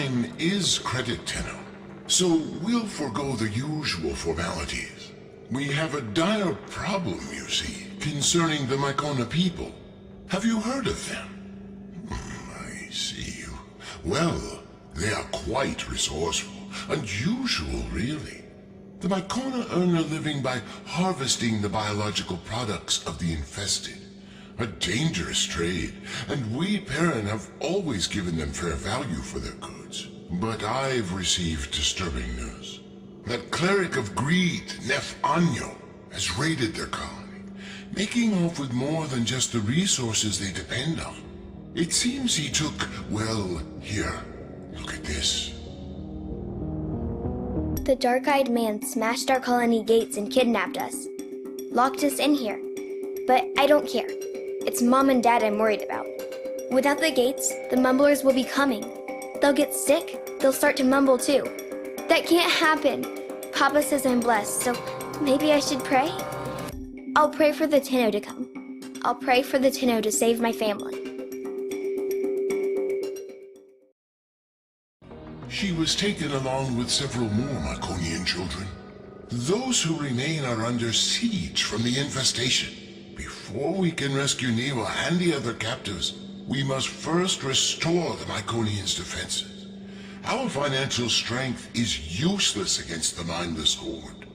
time is credit, Tenno. So we'll forego the usual formalities. We have a dire problem, you see, concerning the Mycona people. Have you heard of them? I see. Well, they are quite resourceful. Unusual, really. The Mycona earn a living by harvesting the biological products of the infested. A dangerous trade, and we Perrin have always given them fair value for their goods. But I've received disturbing news. That cleric of greed, Nef Anyo, has raided their colony, making off with more than just the resources they depend on. It seems he took, well, here, look at this. The dark-eyed man smashed our colony gates and kidnapped us. Locked us in here. But I don't care. It's Mom and Dad I'm worried about. Without the gates, the mumblers will be coming. They'll get sick, they'll start to mumble too. That can't happen. Papa says I'm blessed, so maybe I should pray? I'll pray for the Tenno to come. I'll pray for the Tenno to save my family. She was taken along with several more Myconian children. Those who remain are under siege from the infestation. Before we can rescue Niwa and the other captives, we must first restore the Myconians' defenses. Our financial strength is useless against the mindless horde.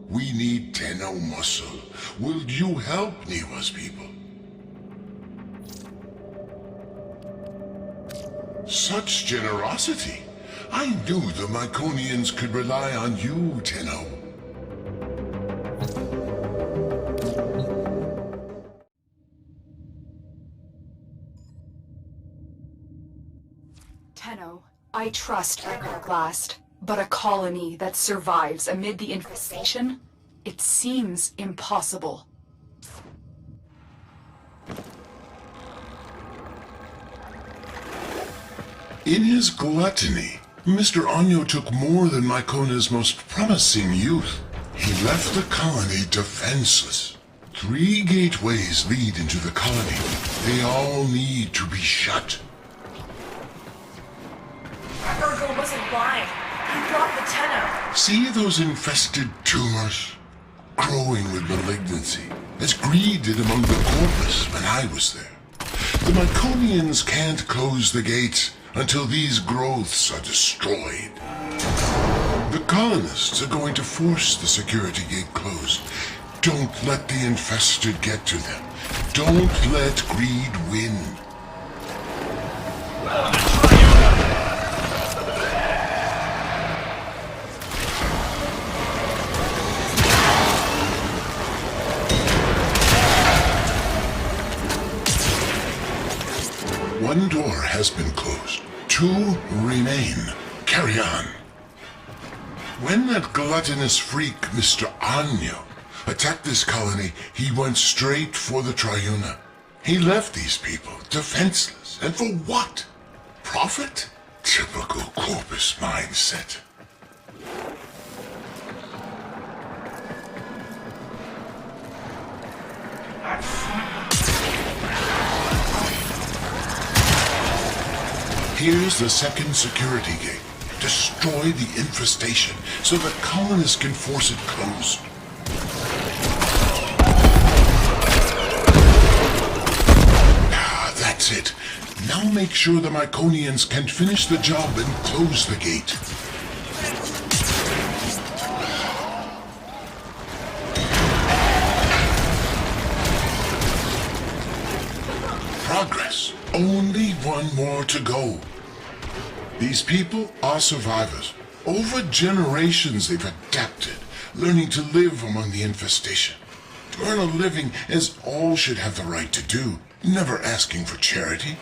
We need Tenno muscle. Will you help Niwa's people? Such generosity! I knew the Myconians could rely on you, Tenno. Tenno, I trust Echoblast, but a colony that survives amid the infestation? It seems impossible. In his gluttony, Mr. Anyo took more than Mycona's most promising youth. He left the colony defenseless. 3 gateways lead into the colony. They all need to be shut. Virgil wasn't lying. He brought the Tenno. See those infested tumors? Growing with malignancy, as greed did among the corpus when I was there. The Myconians can't close the gates until these growths are destroyed. The colonists are going to force the security gate closed. Don't let the infested get to them. Don't let greed win. One door has been closed. 2 remain. Carry on. When that gluttonous freak, Mr. Anyo, attacked this colony, he went straight for the Triuna. He left these people defenseless. And for what? Profit? Typical corpus mindset. Here's the second security gate. Destroy the infestation so the colonists can force it closed. Ah, that's it. Now make sure the Myconians can finish the job and close the gate. Progress. Only one more to go. These people are survivors. Over generations they've adapted, learning to live among the infestation. To earn a living as all should have the right to do, never asking for charity.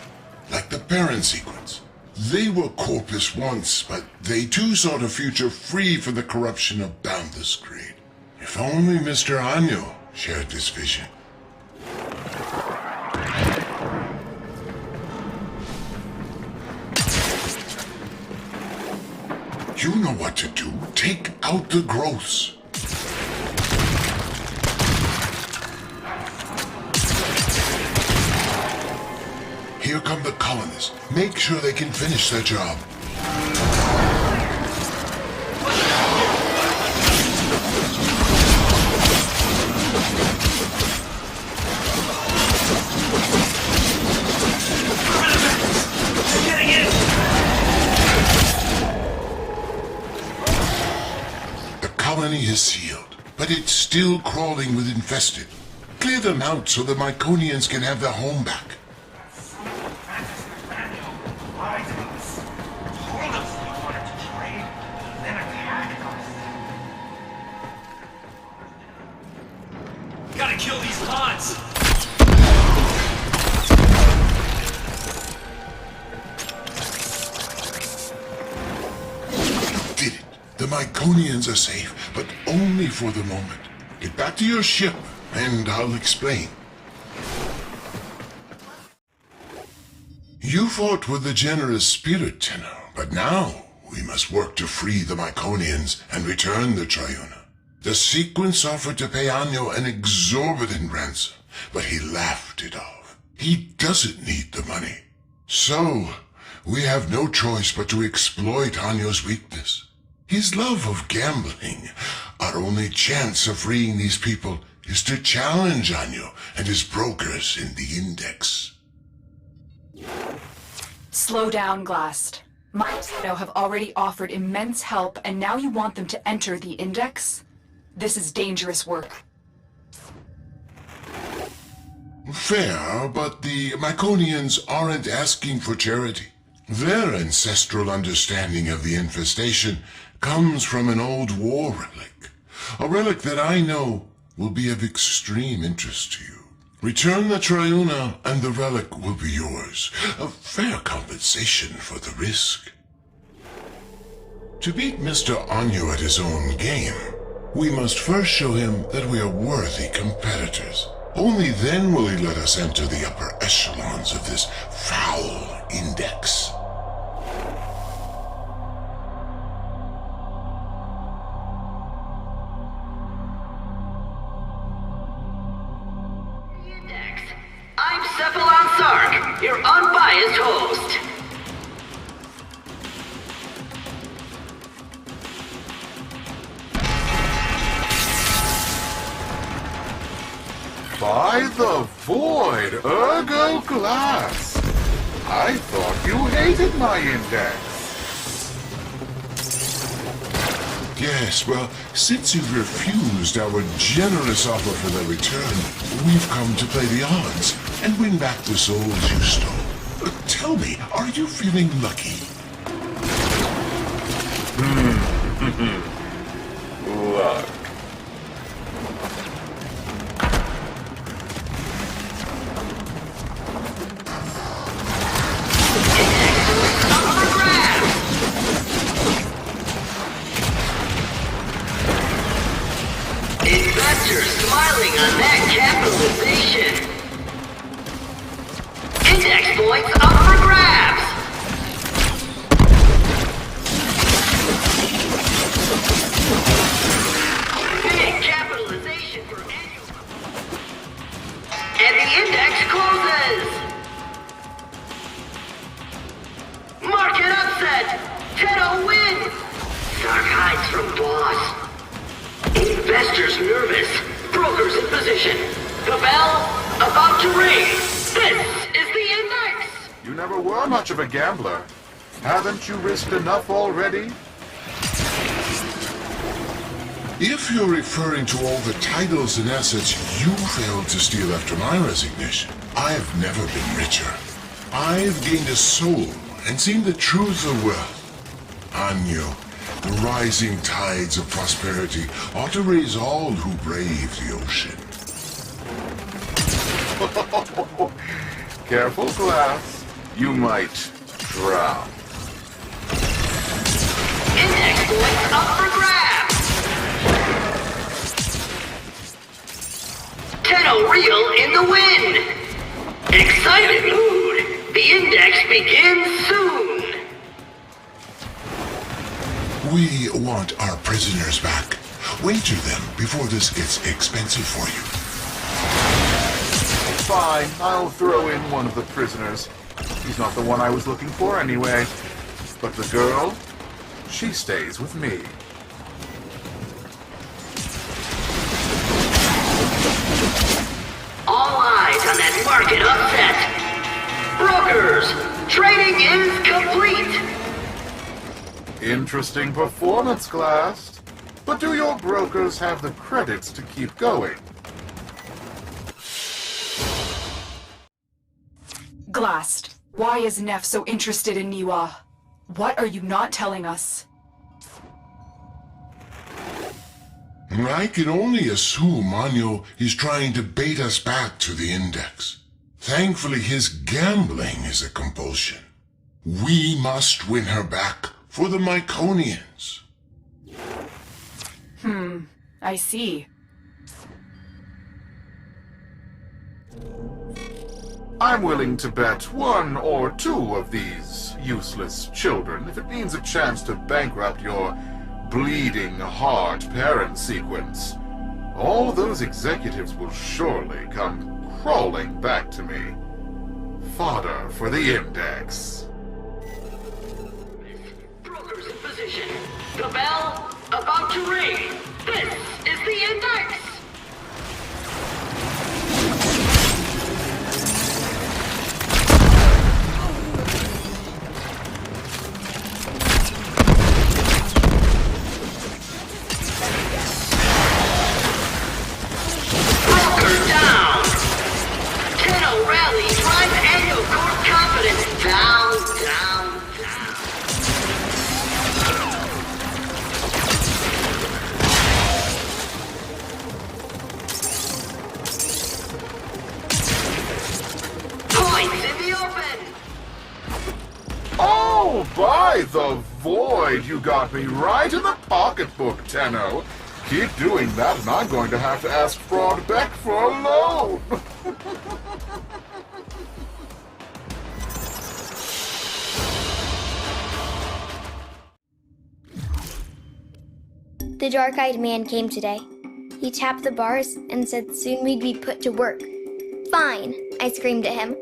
Like the Perrin sequence. They were corpus once, but they too sought a future free from the corruption of boundless greed. If only Mr. Anyo shared this vision. You know what to do. Take out the growths. Here come the colonists. Make sure they can finish their job. colony is sealed, but it's still crawling with infested. Clear them out so the Myconians can have their home back. Gotta kill these pods! Did it. The Myconians are safe, but only for the moment. Get back to your ship, and I'll explain. You fought with a generous spirit, Tenno, but now we must work to free the Myconians and return the Triuna. The sequence offered to pay Anyo an exorbitant ransom, but he laughed it off. He doesn't need the money. So, we have no choice but to exploit Anyo's weakness. His love of gambling. Our only chance of freeing these people is to challenge Anyo and his brokers in the Index. Slow down, Glast. My Tenno have already offered immense help, and now you want them to enter the Index? This is dangerous work. Fair, but the Myconians aren't asking for charity. Their ancestral understanding of the infestation comes from an old war relic. A relic that I know will be of extreme interest to you. Return the Triuna and the relic will be yours. A fair compensation for the risk. To beat Mr. Anyo at his own game, we must first show him that we are worthy competitors. Only then will he let us enter the upper echelons of this foul Index. I'm Cephalon Sark, your unbiased host. By the void, ergo glass. I thought you hated my index. Yes, well, since you've refused our generous offer for their return, we've come to play the odds and win back the souls you stole. Tell me, are you feeling lucky? Luck. Investors smiling on that capitalization. Index points up for grabs. Big capitalization for annual. And the index closes. Market upset. Tenno wins. Sark hides from boss. Investors nervous, brokers in position. The bell about to ring. This is the index. You never were much of a gambler. Haven't you risked enough already? If you're referring to all the titles and assets you failed to steal after my resignation, I've never been richer. I've gained a soul and seen the truth of wealth. Anyo, the rising tides of prosperity ought to raise all who brave the ocean. Careful, Glass. You might drown. Index points up for grabs. Tenno Real in the win. Excited mood. The index begins soon. We want our prisoners back. Wager them before this gets expensive for you. Fine, I'll throw in one of the prisoners. He's not the one I was looking for anyway. But the girl, she stays with me. All eyes on that market upset. Brokers, trading is complete. Interesting performance, Glass. But do your brokers have the credits to keep going? Glast, why is Neff so interested in Niwa? What are you not telling us? I can only assume Anyo is trying to bait us back to the Index. Thankfully, his gambling is a compulsion. We must win her back for the Myconians. I see. I'm willing to bet one or two of these useless children if it means a chance to bankrupt your bleeding heart parent sequence. All those executives will surely come crawling back to me. Fodder for the Index. Brokers in position. The bell about to ring. This is the Index. Broker down. Tenno rally drive annual core confidence down, down, down. Points in the open. Oh, by the void, you got me right in the pocketbook, Tenno. Keep doing that, and I'm going to have to ask Fraud Beck for a loan. The dark-eyed man came today. He tapped the bars and said soon we'd be put to work. Fine, I screamed at him.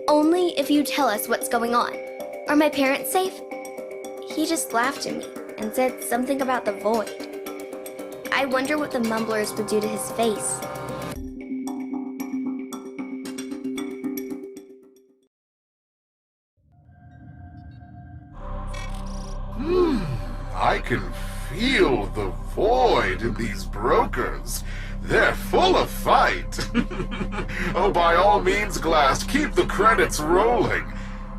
Only if you tell us what's going on. Are my parents safe? He just laughed at me and said something about the void. I wonder what the mumblers would do to his face. I can feel the void in these brokers. They're full of fight. Oh, by all means, Glass, keep the credits rolling.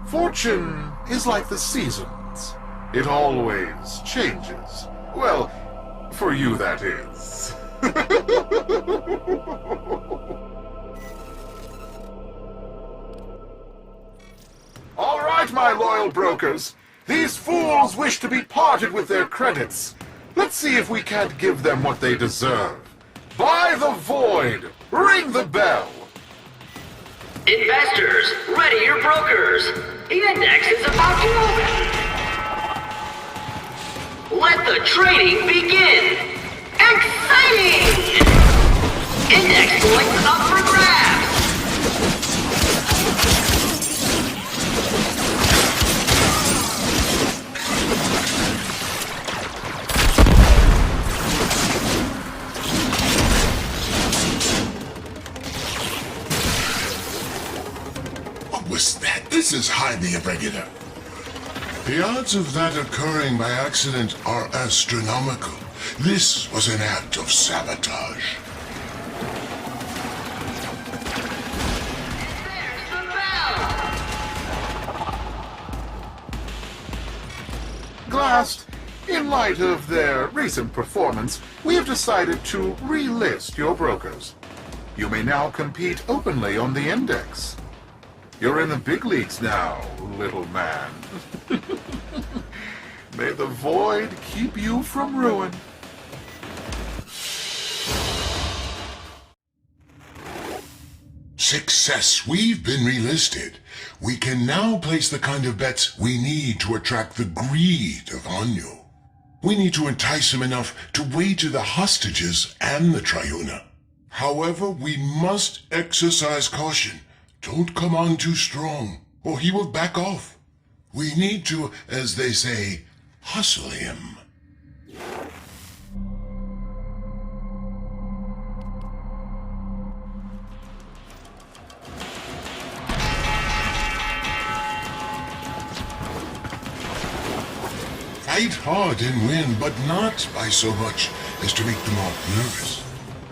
Fortune is like the seasons. It always changes. Well, for you, that is. All right, my loyal brokers. These fools wish to be parted with their credits. Let's see if we can't give them what they deserve. Buy the void! Ring the bell! Investors, ready your brokers. The Index is about to open. Let the trading begin. Exciting! Index points up for grabs. This is highly irregular. The odds of that occurring by accident are astronomical. This was an act of sabotage. There's the bell. Glass, in light of their recent performance, we have decided to relist your brokers. You may now compete openly on the Index. You're in the big leagues now, little man. May the void keep you from ruin. Success! We've been relisted. We can now place the kind of bets we need to attract the greed of Anyo. We need to entice him enough to wager the hostages and the Triuna. However, we must exercise caution. Don't come on too strong, or he will back off. We need to, as they say, hustle him. Fight hard and win, but not by so much as to make the mob nervous.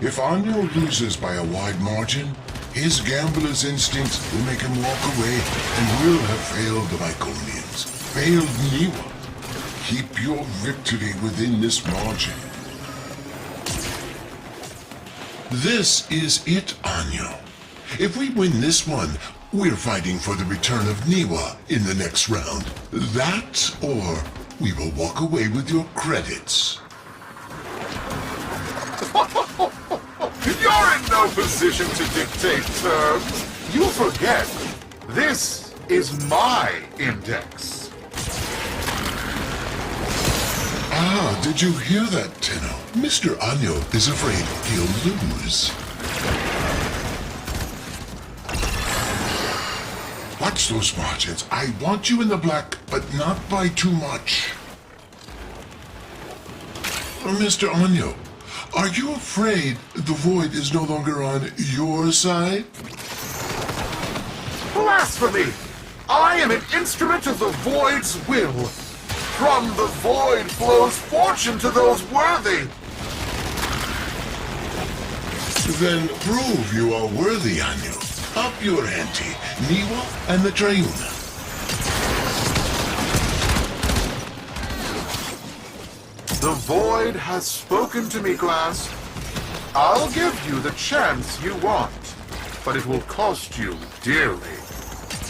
If Anyo loses by a wide margin, his gambler's instincts will make him walk away and will have failed the Myconians, failed Niwa. Keep your victory within this margin. This is it, Anyo. If we win this one, we're fighting for the return of Niwa in the next round. That, or we will walk away with your credits. You're in no position to dictate terms. You forget, this is my index. Ah, did you hear that, Tenno? Mr. Anyo is afraid he'll lose. Watch those margins. I want you in the black, but not by too much. Mr. Anyo, are you afraid the Void is no longer on your side? Blasphemy! I am an instrument of the Void's will. From the Void flows fortune to those worthy. Then prove you are worthy, Anyo. Up your ante, Niwa and the Triuna. The Void has spoken to me, Glass. I'll give you the chance you want, but it will cost you dearly.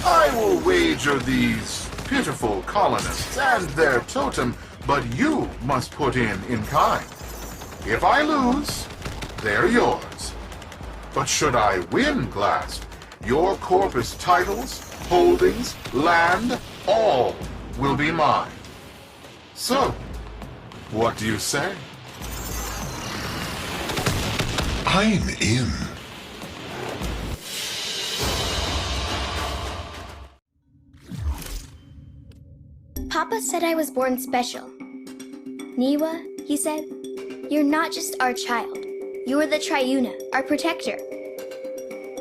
I will wager these pitiful colonists and their totem, but you must put in kind. If I lose, they're yours. But should I win, Glass, your corpus titles, holdings, land, all will be mine. So, what do you say? I'm in. Papa said I was born special. Niwa, he said, you're not just our child. You're the Triuna, our protector.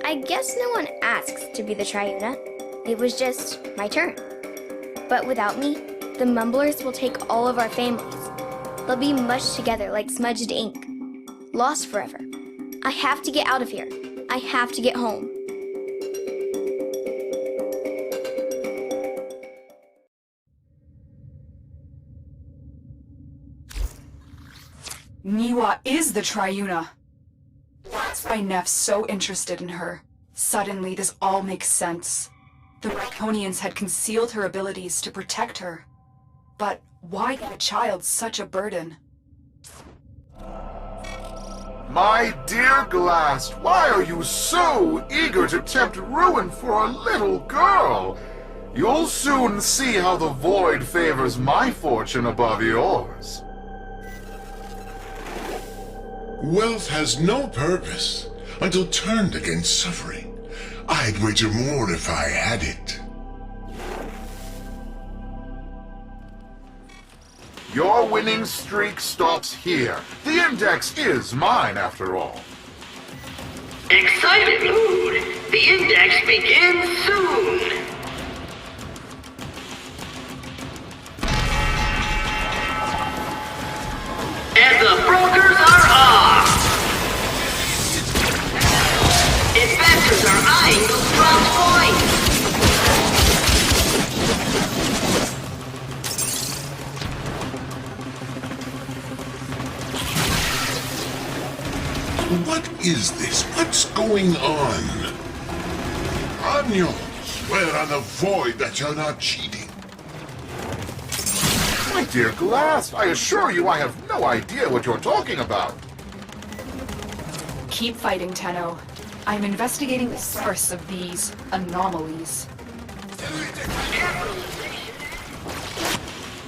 I guess no one asks to be the Triuna. It was just my turn. But without me, the Mumblers will take all of our families. They'll be mushed together like smudged ink. Lost forever. I have to get out of here. I have to get home. Niwa is the Triuna. That's why Neff's so interested in her. Suddenly, this all makes sense. The Myconians had concealed her abilities to protect her. But why give a child such a burden? My dear Glass, why are you so eager to tempt ruin for a little girl? You'll soon see how the Void favors my fortune above yours. Wealth has no purpose until turned against suffering. I'd wager more if I had it. Your winning streak stops here. The index is mine, after all. Excited mood. The index begins soon. And the brokers are off. Investors are eyeing those dropped coins. What is this? What's going on? Anyo, swear on the Void that you're not cheating. My dear Glass, I assure you I have no idea what you're talking about. Keep fighting, Tenno. I'm investigating the source of these anomalies.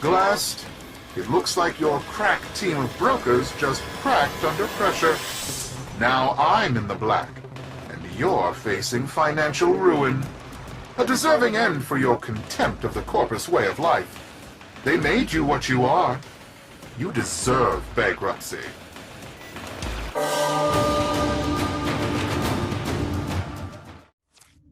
Glass, it looks like your crack team of brokers just cracked under pressure. Now I'm in the black, and you're facing financial ruin. A deserving end for your contempt of the corpus way of life. They made you what you are. You deserve bankruptcy.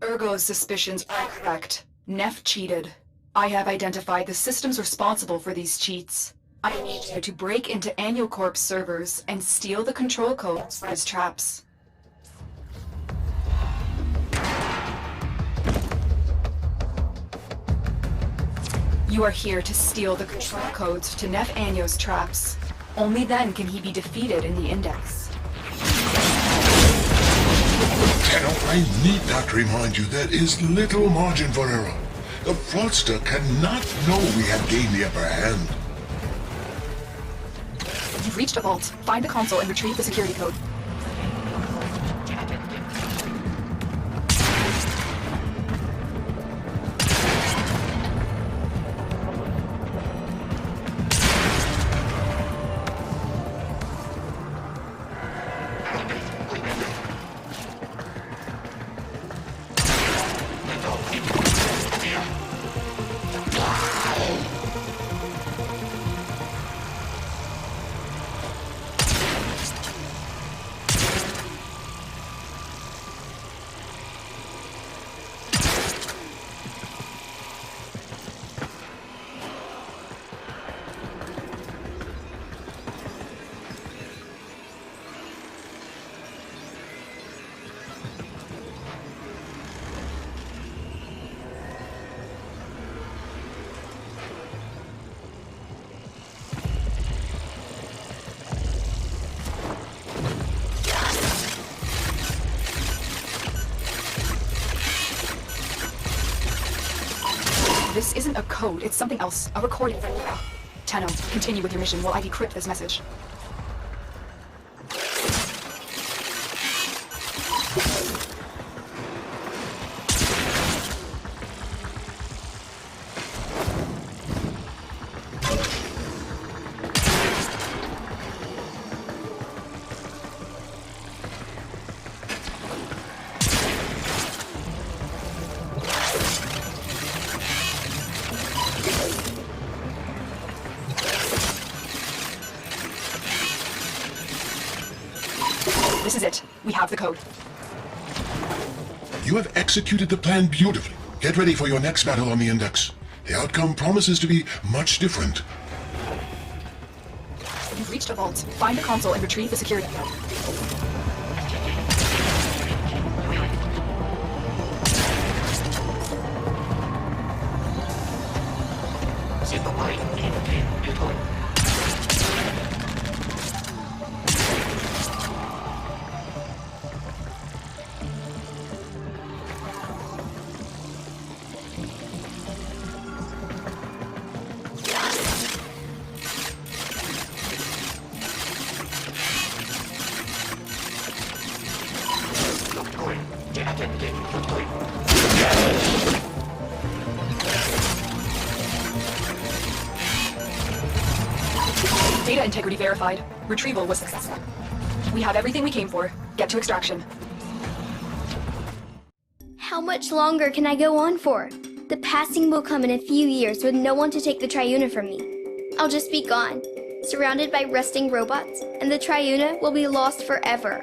Ergo's suspicions are correct. Neff cheated. I have identified the systems responsible for these cheats. I need you to break into Corp's servers and steal the control codes for his traps. You are here to steal the control codes to Nef Anyo's traps. Only then can he be defeated in the Index. Tenno, I need not remind you there is little margin for error. The fraudster cannot know we have gained the upper hand. You've reached a vault. Find the console and retrieve the security code. This isn't a code, it's something else. A recording from Laura. Tenno, continue with your mission while I decrypt this message. This is it. We have the code. You have executed the plan beautifully. Get ready for your next battle on the Index. The outcome promises to be much different. You've reached a vault. Find the console and retrieve the security code. Data integrity verified. Retrieval was successful. We have everything we came for. Get to extraction. How much longer can I go on for? The passing will come in a few years with no one to take the Triuna from me. I'll just be gone, surrounded by rusting robots, and the Triuna will be lost forever.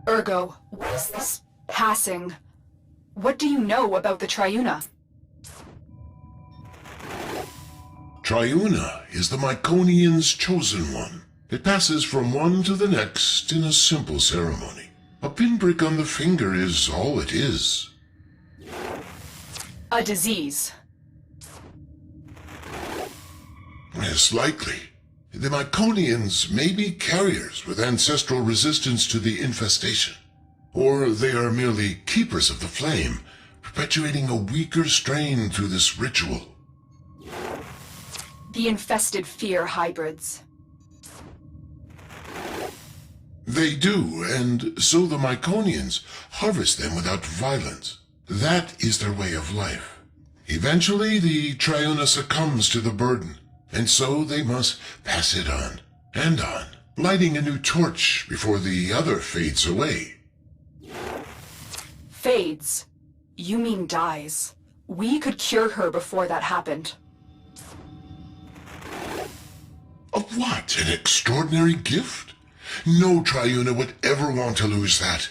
Ergo, what is this passing? What do you know about the Triuna? Triuna is the Myconian's chosen one. It passes from one to the next in a simple ceremony. A pinprick on the finger is all it is. A disease. Yes, likely. The Myconians may be carriers with ancestral resistance to the infestation. Or they are merely keepers of the flame, perpetuating a weaker strain through this ritual. The infested fear hybrids. They do, and so the Myconians harvest them without violence. That is their way of life. Eventually, the Triuna succumbs to the burden, and so they must pass it on, and on, lighting a new torch before the other fades away. Fades? You mean dies. We could cure her before that happened. Of what? An extraordinary gift? No Triuna would ever want to lose that.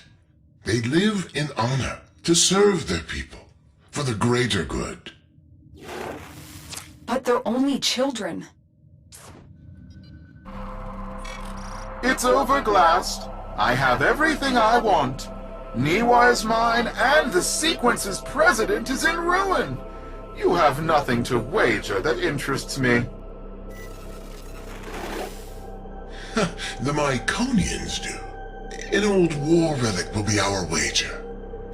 They live in honor, to serve their people, for the greater good. But they're only children. It's over, Glast. I have everything I want. Niwa is mine, and the Sequence's president is in ruin. You have nothing to wager that interests me. The Myconians do. An old war relic will be our wager.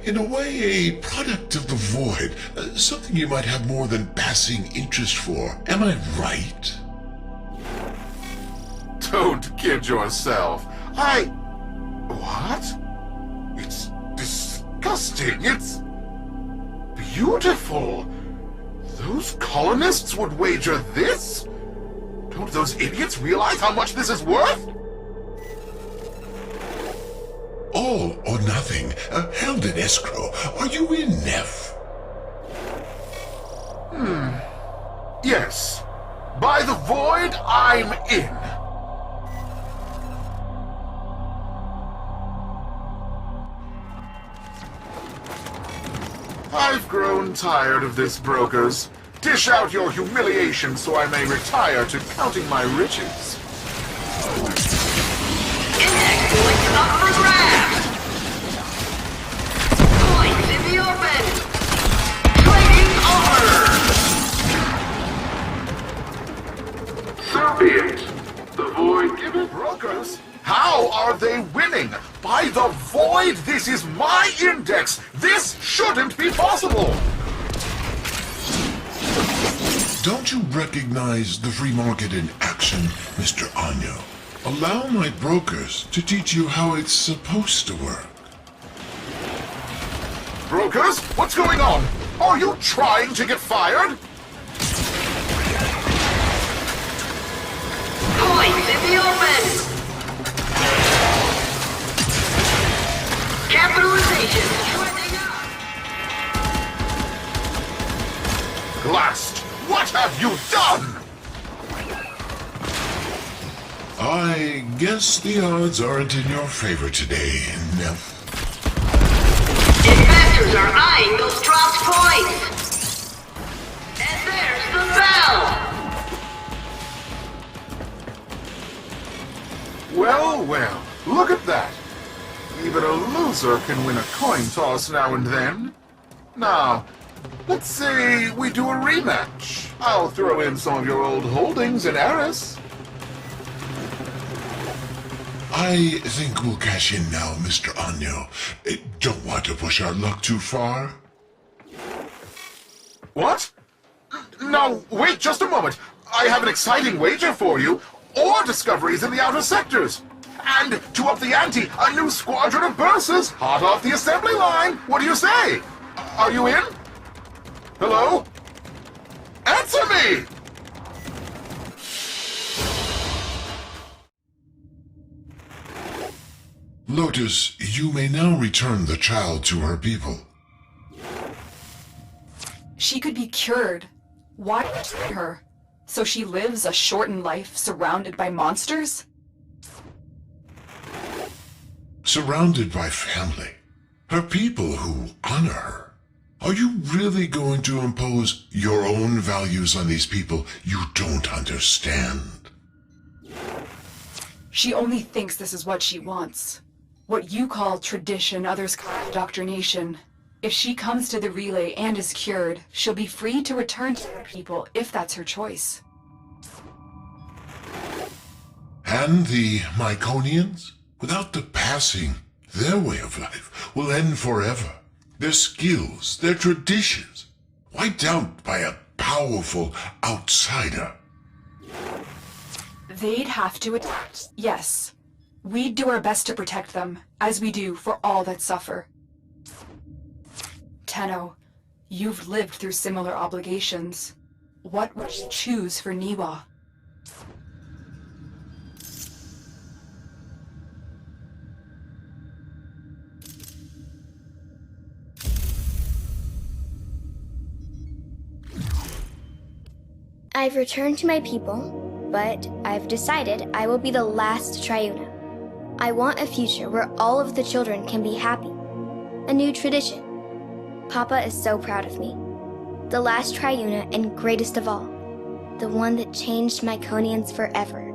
In a way, a product of the void. Something you might have more than passing interest for. Am I right? Don't kid yourself. What? It's disgusting. It's beautiful. Those colonists would wager this? Don't those idiots realize how much this is worth? All or nothing. Held in escrow. Are you in, Neff? Yes. By the void, I'm in. I've grown tired of this, brokers. Dish out your humiliation so I may retire to counting my riches. Index points up for grabs! Coins in the open! Trading over! Serpians! The void given brokers? How are they winning? By the void, this is my index! This shouldn't be possible! Don't you recognize the free market in action, Mr. Anyo? Allow my brokers to teach you how it's supposed to work. Brokers, what's going on? Are you trying to get fired? Coins in the open! Capitalization trending up! Glast, what have you done? I guess the odds aren't in your favor today, Neff. Investors are eyeing those dropped points! And there's the bell! Well, well, look at that. Even a loser can win a coin toss now and then. Now, let's say we do a rematch. I'll throw in some of your old holdings in Eris. I think we'll cash in now, Mr. Anyo. Don't want to push our luck too far. What? No, wait just a moment. I have an exciting wager for you. Ore discoveries in the outer sectors. And to up the ante, a new squadron of Bursas hot off the assembly line. What do you say? Are you in? Hello? Answer me! Lotus, you may now return the child to her people. She could be cured. Why treat her? So she lives a shortened life surrounded by monsters? Surrounded by family. Her people who honor her. Are you really going to impose your own values on these people you don't understand? She only thinks this is what she wants. What you call tradition, others call indoctrination. If she comes to the relay and is cured, she'll be free to return to her people if that's her choice. And the Myconians? Without the passing, their way of life will end forever. Their skills, their traditions, wiped out by a powerful outsider. They'd have to adapt, yes. We'd do our best to protect them, as we do for all that suffer. Tenno, you've lived through similar obligations. What would you choose for Niwa? I've returned to my people, But I've decided I will be the last Triuna. I want a future where all of the children can be happy. A new tradition. Papa is so proud of me. The last Triuna and greatest of all. The one that changed Myconians forever.